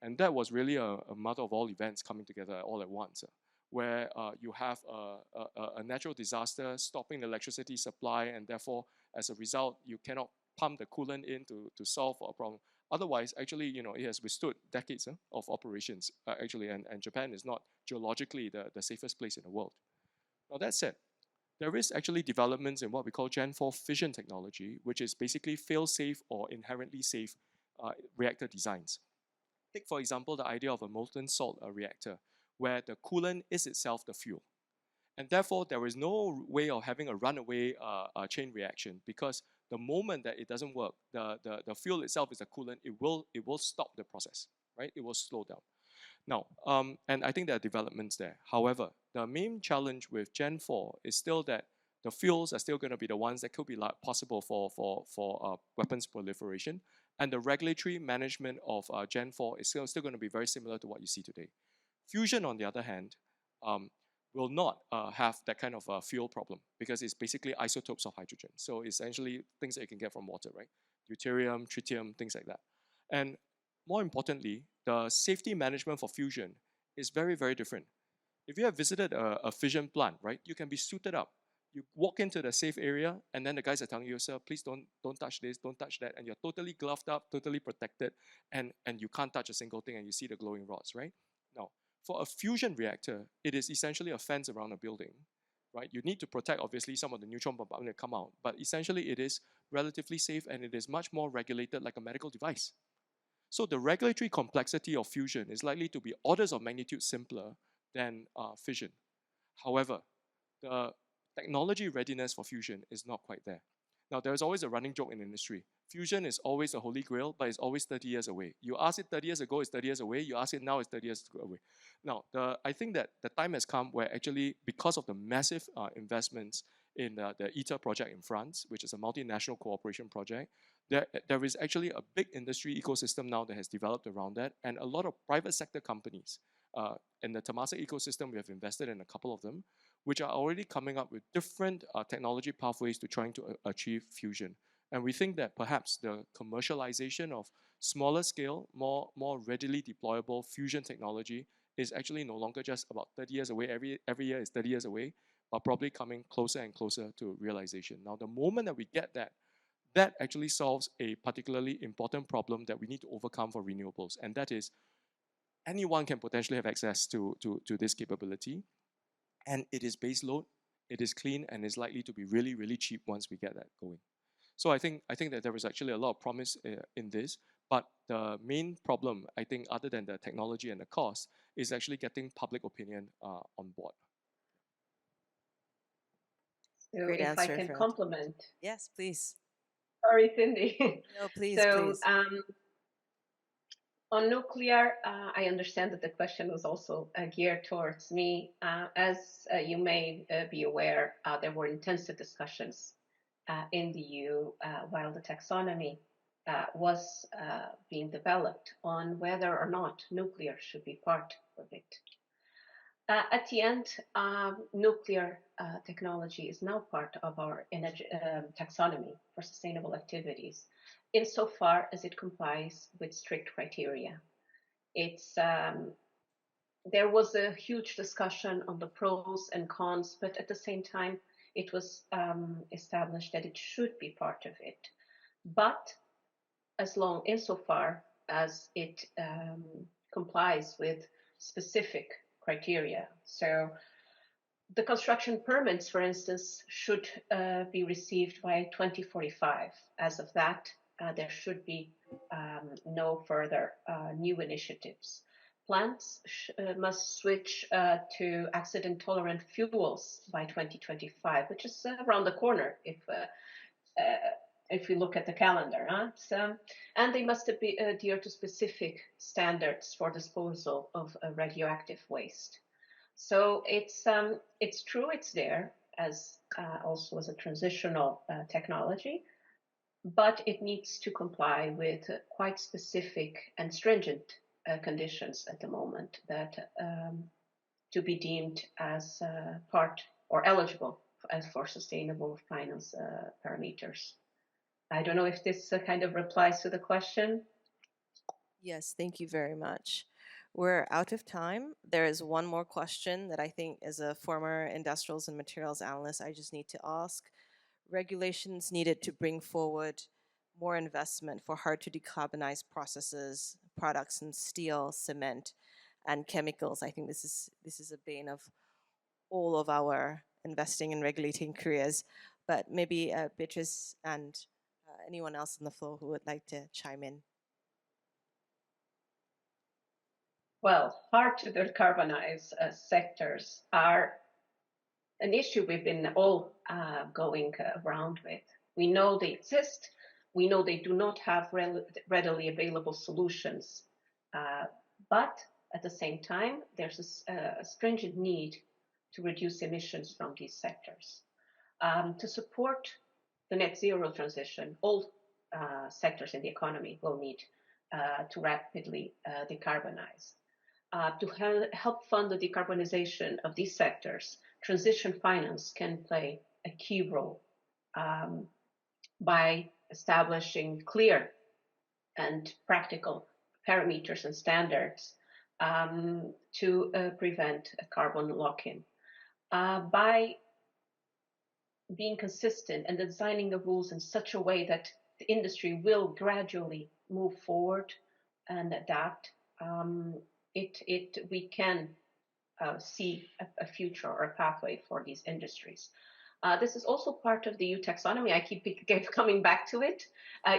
S3: and that was really a mother of all events coming together all at once, where you have a natural disaster stopping the electricity supply, and therefore, as a result, you cannot pump the coolant in to solve a problem. Otherwise, actually, it has withstood decades of operations, actually, and Japan is not geologically the safest place in the world. Now, that said, there is actually developments in what we call Gen 4 fission technology, which is basically fail-safe or inherently safe reactor designs. Take, for example, the idea of a molten salt reactor, where the coolant is itself the fuel. And therefore, there is no way of having a runaway chain reaction, because the moment that it doesn't work, the fuel itself is the coolant, it will stop the process, right? It will slow down. Now, and I think there are developments there. However, the main challenge with Gen 4 is still that the fuels are still going to be the ones that could be possible for weapons proliferation, and the regulatory management of Gen 4 is still going to be very similar to what you see today. Fusion, on the other hand, will not have that kind of fuel problem, because it's basically isotopes of hydrogen. So essentially things that you can get from water, right? Deuterium, tritium, things like that. And more importantly, the safety management for fusion is very, very different. If you have visited a fission plant, right, you can be suited up. You walk into the safe area, and then the guys are telling you, sir, please don't touch this, don't touch that, and you're totally gloved up, totally protected, and you can't touch a single thing, and you see the glowing rods, right? Now, for a fusion reactor, it is essentially a fence around a building, right? You need to protect, obviously, some of the neutron bombardment that come out, but essentially it is relatively safe, and it is much more regulated like a medical device. So the regulatory complexity of fusion is likely to be orders of magnitude simpler than fission. However, the technology readiness for fusion is not quite there. Now, there's always a running joke in the industry. Fusion is always a holy grail, but it's always 30 years away. You ask it 30 years ago, it's 30 years away. You ask it now, it's 30 years away. Now, I think that the time has come where actually, because of the massive investments in the ITER project in France, which is a multinational cooperation project, there is actually a big industry ecosystem now that has developed around that, and a lot of private sector companies in the Temasek ecosystem. We have invested in a couple of them, which are already coming up with different technology pathways to trying to achieve fusion. And we think that perhaps the commercialization of smaller scale, more readily deployable fusion technology is actually no longer just about 30 years away. Every year is 30 years away, but probably coming closer and closer to realization. Now, the moment that we get that, that actually solves a particularly important problem that we need to overcome for renewables, and that is anyone can potentially have access to this capability, and it is base load, it is clean, and is likely to be really, really cheap once we get that going. So I think that there is actually a lot of promise in this, but the main problem, I think, other than the technology and the cost, is actually getting public opinion on board.
S6: So
S2: Great
S6: if I
S2: answer,
S6: can
S2: Fred.
S6: complement.
S2: Yes, please.
S6: Sorry, Cindy.
S2: No, please,
S6: So
S2: please.
S6: on nuclear, I understand that the question was also geared towards me. As you may be aware, there were intensive discussions in the EU while the taxonomy was being developed on whether or not nuclear should be part of it. At the end, nuclear technology is now part of our energy, taxonomy for sustainable activities, insofar as it complies with strict criteria. There was a huge discussion on the pros and cons, but at the same time, it was established that it should be part of it. But insofar as it complies with specific criteria. So the construction permits, for instance, should be received by 2045. As of that, there should be no further new initiatives. Plants must switch to accident-tolerant fuels by 2025, which is around the corner if we look at the calendar. And they must adhere to specific standards for disposal of radioactive waste. So it's true, it's there as also as a transitional technology, but it needs to comply with quite specific and stringent conditions at the moment that to be deemed as part or eligible as for sustainable finance parameters. I don't know if this kind of replies to the question.
S2: Yes, thank you very much. We're out of time. There is one more question that I think, as a former industrials and materials analyst, I just need to ask. Regulations needed to bring forward more investment for hard to decarbonize processes, products in steel, cement, and chemicals. I think this is a bane of all of our investing and regulating careers. But maybe Beatriz and anyone else on the floor who would like to chime in.
S6: Well, hard to decarbonize sectors are an issue we've been all going around with. We know they exist. We know they do not have readily available solutions. But at the same time, there's a stringent need to reduce emissions from these sectors. To support the net zero transition, all sectors in the economy will need to rapidly decarbonize. To help fund the decarbonization of these sectors, transition finance can play a key role by establishing clear and practical parameters and standards to prevent a carbon lock-in. By being consistent and designing the rules in such a way that the industry will gradually move forward and adapt, we can see a future or a pathway for these industries. This is also part of the EU taxonomy. I keep coming back to it.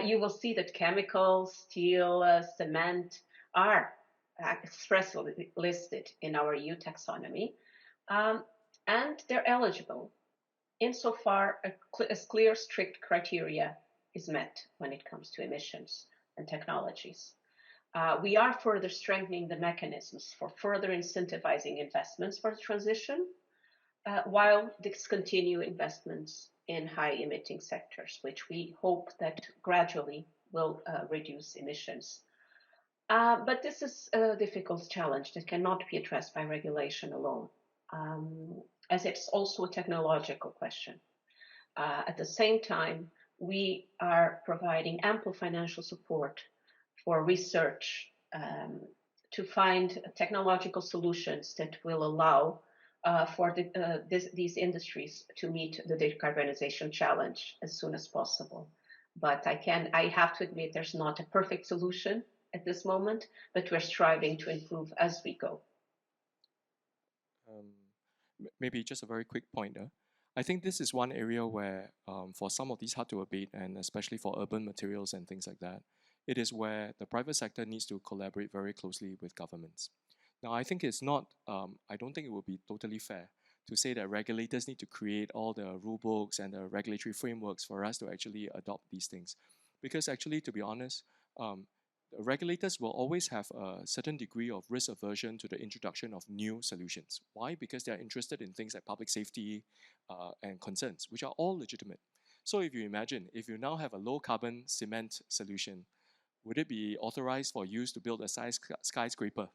S6: You will see that chemicals, steel, cement are expressly listed in our EU taxonomy, and they're eligible insofar as clear, strict criteria is met when it comes to emissions and technologies. We are further strengthening the mechanisms for further incentivizing investments for the transition, while discontinue investments in high-emitting sectors, which we hope that gradually will reduce emissions. But this is a difficult challenge that cannot be addressed by regulation alone, as it's also a technological question. At the same time, we are providing ample financial support for research to find technological solutions that will allow for these industries to meet the decarbonization challenge as soon as possible. But I have to admit there's not a perfect solution at this moment, but we're striving to improve as we go.
S3: Maybe just a very quick pointer. I think this is one area where, for some of these hard to abate, and especially for urban materials and things like that, it is where the private sector needs to collaborate very closely with governments. Now, I think it's not, I don't think it would be totally fair to say that regulators need to create all the rule books and the regulatory frameworks for us to actually adopt these things. Because actually, to be honest, regulators will always have a certain degree of risk aversion to the introduction of new solutions. Why? Because they are interested in things like public safety and concerns, which are all legitimate. So if you imagine, if you now have a low carbon cement solution, would it be authorized for use to build a skyscraper?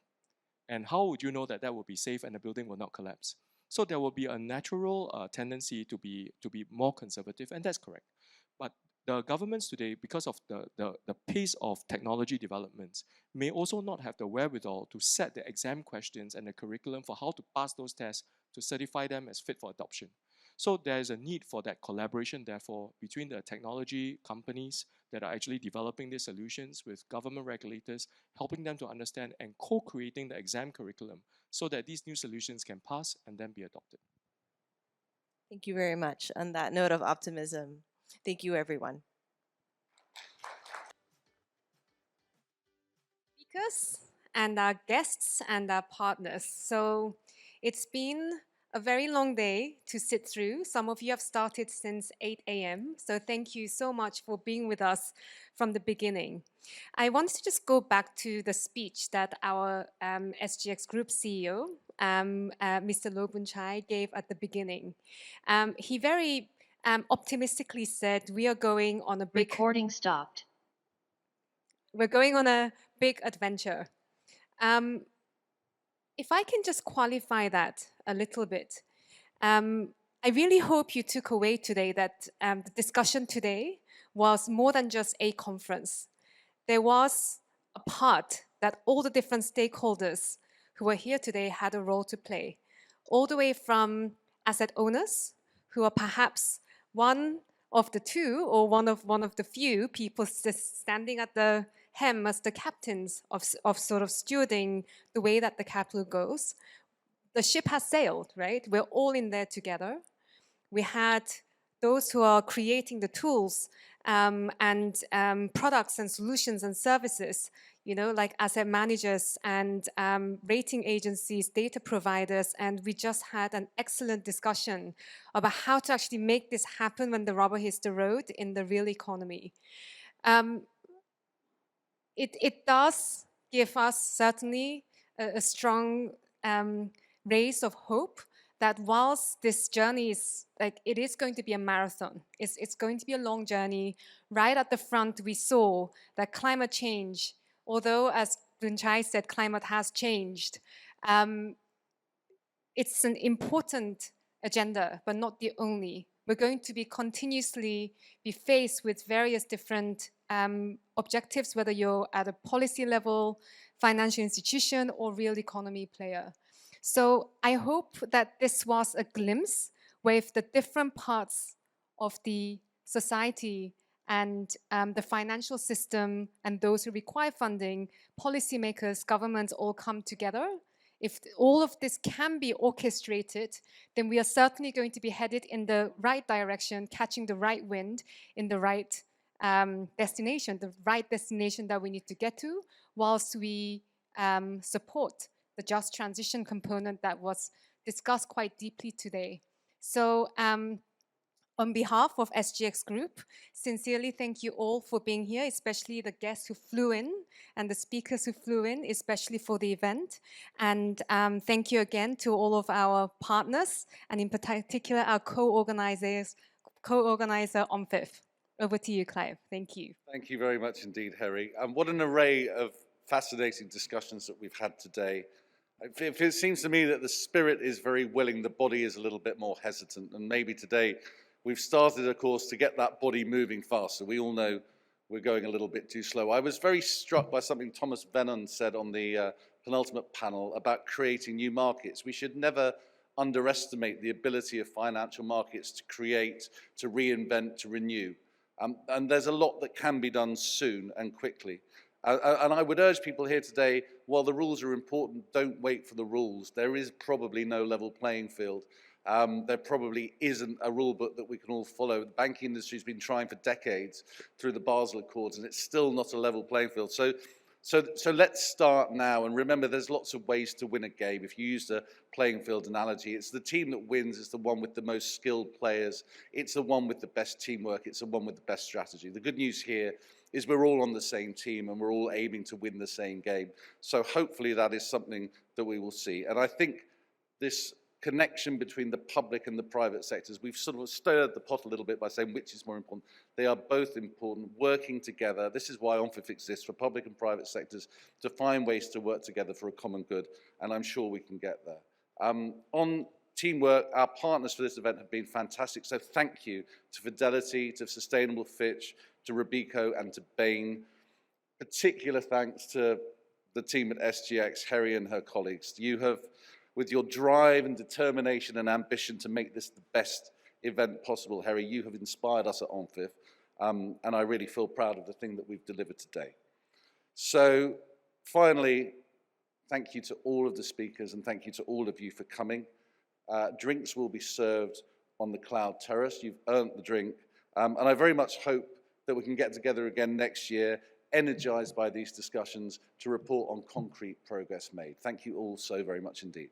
S3: And how would you know that that will be safe and the building will not collapse? So there will be a natural tendency to be more conservative, and that's correct. But the governments today, because of the pace of technology developments, may also not have the wherewithal to set the exam questions and the curriculum for how to pass those tests to certify them as fit for adoption. So there is a need for that collaboration, therefore, between the technology companies that are actually developing these solutions with government regulators, helping them to understand and co-creating the exam curriculum so that these new solutions can pass and then be adopted.
S2: Thank you very much. On that note of optimism, thank you, everyone.
S7: Speakers and our guests and our partners. So it's been a very long day to sit through. Some of you have started since 8 a.m. So thank you so much for being with us from the beginning. I want to just go back to the speech that our SGX Group CEO, Mr. Loh Boon Chye, gave at the beginning. He very optimistically said, we are going on a big...
S8: Recording stopped.
S7: We're going on a big adventure. If I can just qualify that a little bit, I really hope you took away today that the discussion today was more than just a conference. There was a part that all the different stakeholders who were here today had a role to play, all the way from asset owners, who are perhaps one of the two or one of the few people standing at the helm as the captains of sort of stewarding the way that the capital goes. The ship has sailed, right? We're all in there together. We had those who are creating the tools and products and solutions and services, you know, like asset managers and rating agencies, data providers, and we just had an excellent discussion about how to actually make this happen when the rubber hits the road in the real economy. It does give us certainly a strong rays of hope that whilst this journey is like, it is going to be a marathon, it's going to be a long journey. Right at the front, we saw that climate change, although as Boon Chye said, climate has changed, it's an important agenda, but not the only. We're going to be continuously be faced with various different objectives, whether you're at a policy level, financial institution, or real economy player. So I hope that this was a glimpse with the different parts of the society and the financial system and those who require funding, policymakers, governments all come together. If all of this can be orchestrated, then we are certainly going to be headed in the right direction, catching the right wind in the right destination, that we need to get to, whilst we support the just transition component that was discussed quite deeply today. So on behalf of SGX Group, sincerely thank you all for being here, especially the guests who flew in and the speakers who flew in, especially for the event. And thank you again to all of our partners, and in particular our co-organizer on 5th. Over to you, Clive. Thank you.
S1: Thank you very much indeed, Harry. What an array of fascinating discussions that we've had today. It seems to me that the spirit is very willing, the body is a little bit more hesitant, and maybe today we've started, of course, to get that body moving faster. We all know we're going a little bit too slow. I was very struck by something Thomas Vennon said on the penultimate panel about creating new markets. We should never underestimate the ability of financial markets to create, to reinvent, to renew. And there's a lot that can be done soon and quickly. And I would urge people here today, while the rules are important, don't wait for the rules. There is probably no level playing field. There probably isn't a rule book that we can all follow. The banking industry has been trying for decades through the Basel Accords, and it's still not a level playing field. So So let's start now, and remember there's lots of ways to win a game. If you use the playing field analogy, it's the team that wins, it's the one with the most skilled players, it's the one with the best teamwork, it's the one with the best strategy. The good news here is we're all on the same team and we're all aiming to win the same game. So hopefully that is something that we will see. And I think this connection between the public and the private sectors, we've sort of stirred the pot a little bit by saying which is more important. They are both important, working together. This is why ONFIF exists, for public and private sectors to find ways to work together for a common good, and I'm sure we can get there. On teamwork, our partners for this event have been fantastic, so thank you to Fidelity, to Sustainable Fitch, to Robeco and to Bain. Particular thanks to the team at SGX, Harry and her colleagues. You have, with your drive and determination and ambition to make this the best event possible, Harry, you have inspired us at ONFIF, and I really feel proud of the thing that we've delivered today. So finally, thank you to all of the speakers and thank you to all of you for coming. Drinks will be served on the Cloud Terrace. You've earned the drink, and I very much hope that we can get together again next year, energized by these discussions to report on concrete progress made. Thank you all so very much indeed.